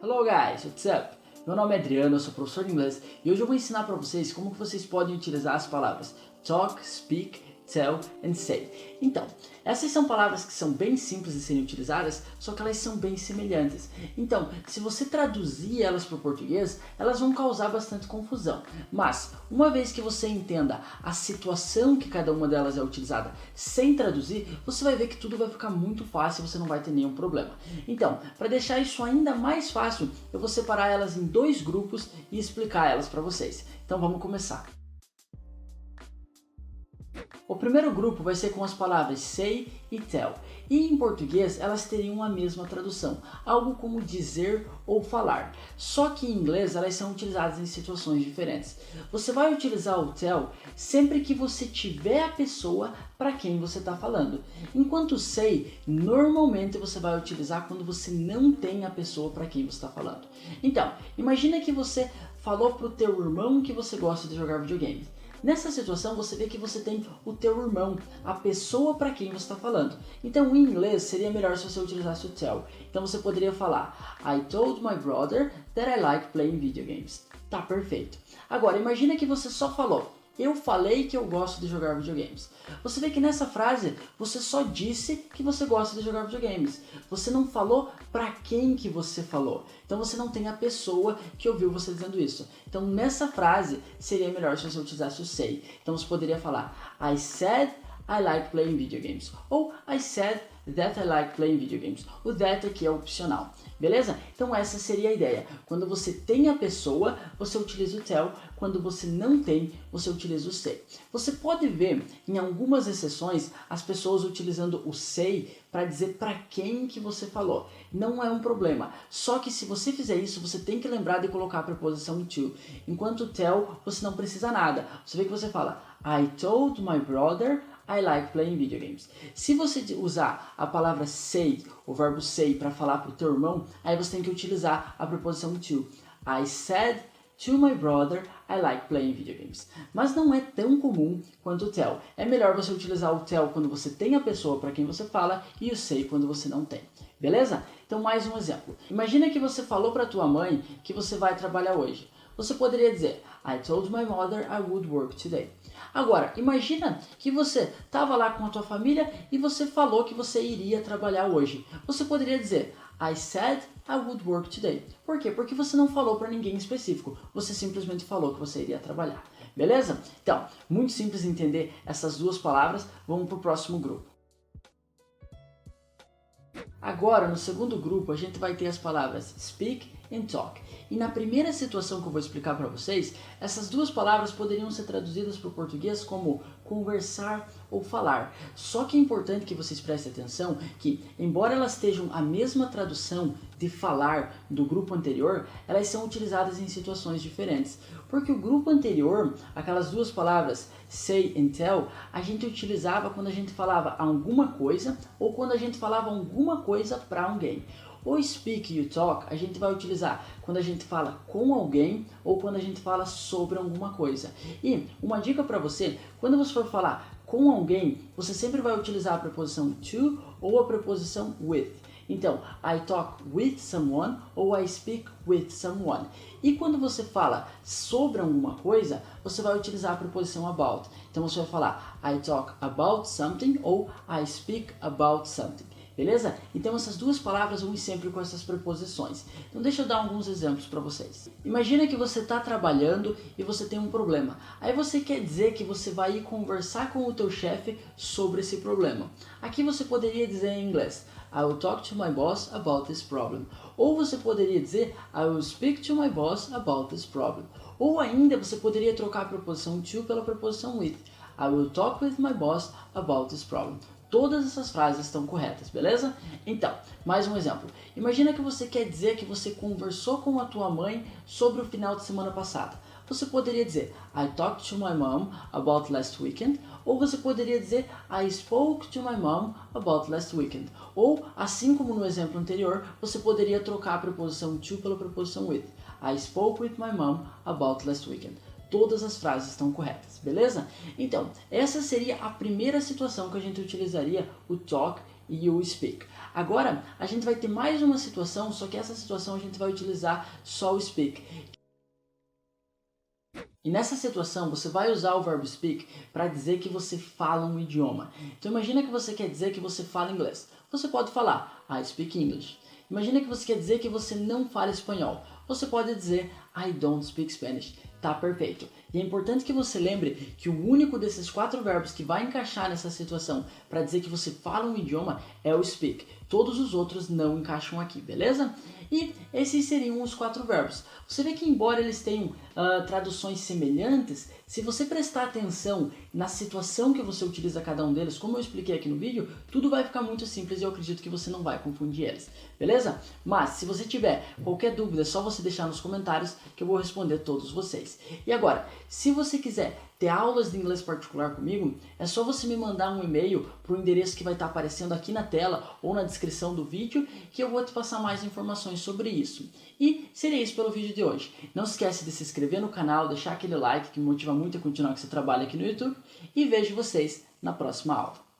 Hello guys, what's up? Meu nome é Adriano, eu sou professor de inglês e hoje eu vou ensinar para vocês como que vocês podem utilizar as palavras talk, speak, tell and say. Então, essas são palavras que são bem simples de serem utilizadas, só que elas são bem semelhantes. Então, se você traduzir elas para o português, elas vão causar bastante confusão. Mas, uma vez que você entenda a situação que cada uma delas é utilizada sem traduzir, você vai ver que tudo vai ficar muito fácil e você não vai ter nenhum problema. Então, para deixar isso ainda mais fácil, eu vou separar elas em dois grupos e explicar elas para vocês. Então, vamos começar. O primeiro grupo vai ser com as palavras say e tell, e em português elas teriam a mesma tradução, algo como dizer ou falar, só que em inglês elas são utilizadas em situações diferentes. Você vai utilizar o tell sempre que você tiver a pessoa para quem você está falando, enquanto o say normalmente você vai utilizar quando você não tem a pessoa para quem você está falando. Então, imagina que você falou para o teu irmão que você gosta de jogar videogame. Nessa situação você vê que você tem o teu irmão, a pessoa para quem você está falando. Então em inglês seria melhor se você utilizasse o tell. Então você poderia falar I told my brother that I like playing video games. Tá perfeito. Agora imagina que você só falou eu falei que eu gosto de jogar videogames. Você vê que nessa frase você só disse que você gosta de jogar videogames. Você não falou para quem que você falou. Então você não tem a pessoa que ouviu você dizendo isso. Então nessa frase seria melhor se você utilizasse o say. Então você poderia falar I said I like playing video games. Ou I said that I like playing video games. O that aqui é opcional. Beleza? Então essa seria a ideia. Quando você tem a pessoa, você utiliza o tell. Quando você não tem, você utiliza o say. Você pode ver em algumas exceções as pessoas utilizando o say para dizer para quem que você falou. Não é um problema. Só que se você fizer isso, você tem que lembrar de colocar a preposição to. Enquanto o tell, você não precisa nada. Você vê que você fala I told my brother I like playing video games. Se você usar a palavra say, o verbo say, para falar para o teu irmão, aí você tem que utilizar a preposição to. I said to my brother I like playing video games. Mas não é tão comum quanto o tell. É melhor você utilizar o tell quando você tem a pessoa para quem você fala e o say quando você não tem. Beleza? Então mais um exemplo. Imagina que você falou para tua mãe que você vai trabalhar hoje. Você poderia dizer I told my mother I would work today. Agora, imagina que você estava lá com a tua família e você falou que você iria trabalhar hoje. Você poderia dizer I said I would work today. Por quê? Porque você não falou para ninguém específico. Você simplesmente falou que você iria trabalhar. Beleza? Então, muito simples entender essas duas palavras. Vamos para o próximo grupo. Agora, no segundo grupo, a gente vai ter as palavras speak and talk. E na primeira situação que eu vou explicar para vocês, essas duas palavras poderiam ser traduzidas para o português como conversar ou falar. Só que é importante que vocês prestem atenção que, embora elas estejam a mesma tradução de falar do grupo anterior, elas são utilizadas em situações diferentes. Porque o grupo anterior, aquelas duas palavras say and tell, a gente utilizava quando a gente falava alguma coisa ou quando a gente falava alguma coisa para alguém. O speak e o talk a gente vai utilizar quando a gente fala com alguém ou quando a gente fala sobre alguma coisa. E uma dica para você, quando você for falar com alguém, você sempre vai utilizar a preposição to ou a preposição with. Então, I talk with someone ou I speak with someone. E quando você fala sobre alguma coisa, você vai utilizar a preposição about. Então você vai falar I talk about something ou I speak about something. Beleza? Então essas duas palavras vão ir sempre com essas preposições. Então deixa eu dar alguns exemplos para vocês. Imagina que você está trabalhando e você tem um problema. Aí você quer dizer que você vai ir conversar com o teu chefe sobre esse problema. Aqui você poderia dizer em inglês I will talk to my boss about this problem. Ou você poderia dizer I will speak to my boss about this problem. Ou ainda você poderia trocar a preposição to pela preposição with. I will talk with my boss about this problem. Todas essas frases estão corretas, beleza? Então, mais um exemplo. Imagina que você quer dizer que você conversou com a tua mãe sobre o final de semana passada. Você poderia dizer I talked to my mom about last weekend. Ou você poderia dizer I spoke to my mom about last weekend. Ou, assim como no exemplo anterior, você poderia trocar a preposição to pela preposição with. I spoke with my mom about last weekend. Todas as frases estão corretas, beleza? Então, essa seria a primeira situação que a gente utilizaria o talk e o speak. Agora, a gente vai ter mais uma situação, só que essa situação a gente vai utilizar só o speak. E nessa situação, você vai usar o verbo speak para dizer que você fala um idioma. Então imagina que você quer dizer que você fala inglês. Você pode falar, I speak English. Imagina que você quer dizer que você não fala espanhol. Você pode dizer, I don't speak Spanish. Tá perfeito. E é importante que você lembre que o único desses 4 verbos que vai encaixar nessa situação para dizer que você fala um idioma é o speak. Todos os outros não encaixam aqui, beleza? E esses seriam os 4 verbos. Você vê que embora eles tenham traduções semelhantes, se você prestar atenção na situação que você utiliza cada um deles, como eu expliquei aqui no vídeo, tudo vai ficar muito simples e eu acredito que você não vai confundir eles, beleza? Mas se você tiver qualquer dúvida, é só você deixar nos comentários que eu vou responder todos vocês. E agora, se você quiser ter aulas de inglês particular comigo, é só você me mandar um e-mail para o endereço que vai estar aparecendo aqui na tela ou na descrição do vídeo, que eu vou te passar mais informações sobre isso. E seria isso pelo vídeo de hoje. Não esquece de se inscrever no canal, deixar aquele like que me motiva muito a continuar com esse trabalho aqui no YouTube, e vejo vocês na próxima aula.